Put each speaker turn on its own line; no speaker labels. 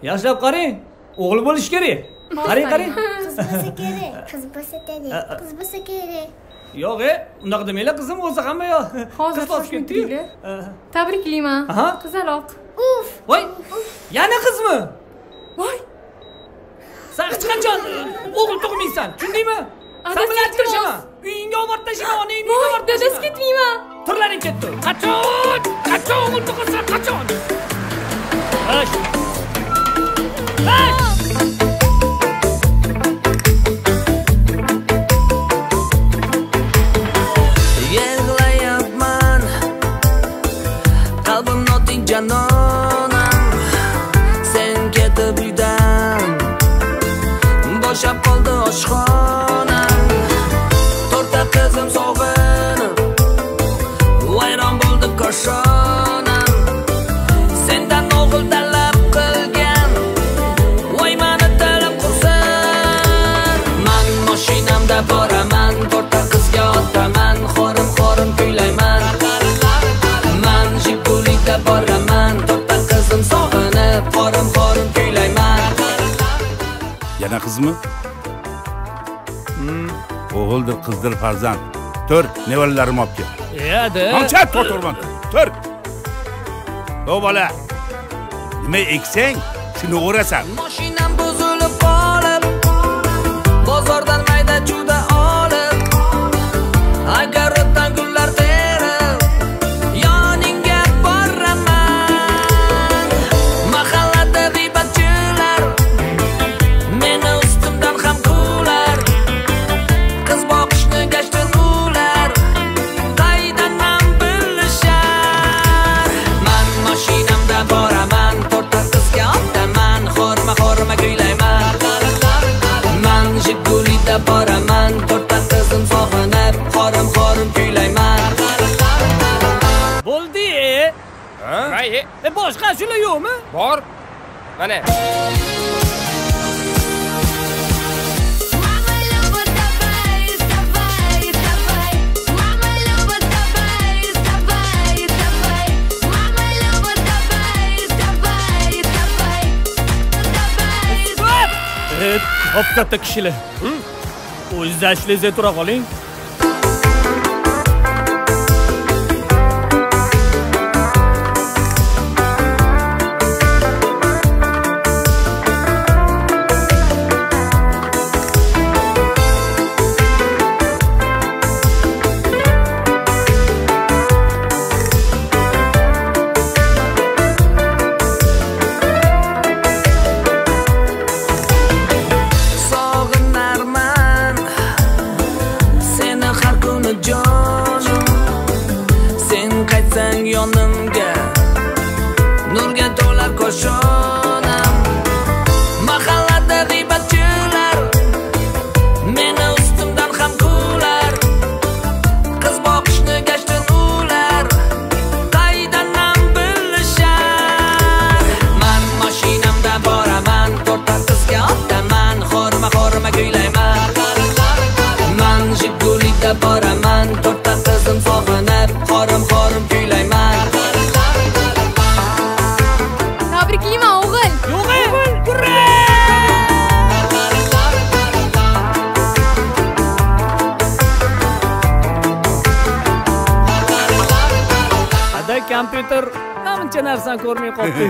Yaxshilab qarang. O'g'il bo'lish kerak. Qarang.
Qiz bo'lsa kerak. Qiz bo'lsa kerak. Qiz bo'lsa kerak.
Yo'q, unaqa demanglar, qizim o'zi hamma yo'q.
Hozir ketdi. Tabriklayman. Qizaloq.
Uf.
Voy. Yana qizmi?
Voy.
Sen hech qachon o'g'il tug'maysan, tushundingmi? Sen bilan aytishaman. Uyingga olib tashaman, onangni uyga olib tashaman.
Dadasi ketmayman.
Turlaring ketdi. Qachon o'g'il tug'asan, qachon? Hash.
Yig'layapman, qalbim notinch janonam, sen ketib uydan bo'shab qoldi oshxonam. To'rtta qizim sog'inib, vayron bo'ldi koshonam. Sendan o'g'il talab qilgan, voy mani tilim qursin. Man mashinamda boraman, to'rtta qizga otaman, xorim kuylayman. Man Jigulida boraman, to'rtta qizim sog'inib, xorim kuylayman.
Yana qizmi? O'g'ildir, qizdir farzand. Tur, nevaralarim olib kel.
Yadi.
Qancha to'turman. Tur. O bola. Nima eksang, shuni o'rasan.
Mashinam buzilib qolib, bozordan mayda juda olib, agar o'tdan gullar terib, yoningga boraman. Mahallada g'iybatchilar meni ustimdan ham kular. Qiz boqishni gashtin ular, qaydan ham bilishar. Man mashinamda boraman, to'rtta qizga otaman, xorma kuylayman. Man Jigulida boraman, to'rtta qizim sog'inib, xorim kuylayman.
Bo'ldi. Boshqa shular yo'qmi?
Bor. Mana.
Hop katta kishilar. O'zingiz ashulangizga tura qoling.
Sog'inarman seni har kuni jonim. Sen qaytsang yonimga, nurga to'lar koshonam. Mahallada g'iybatchilar meni ustimdan ham kular. Qiz boqishni gashtin ular, qaydan ham bilishar. Man mashinamda boraman, to'rtta qizga otaman, xorma kuylayman. Man Jigulida boraman, to'rtta qizim sog'inib, xorim kuylayman.
Tabriklayman o'g'il.
Hurra! Ada kompyuter namuncha narsani ko'rmay qoldi.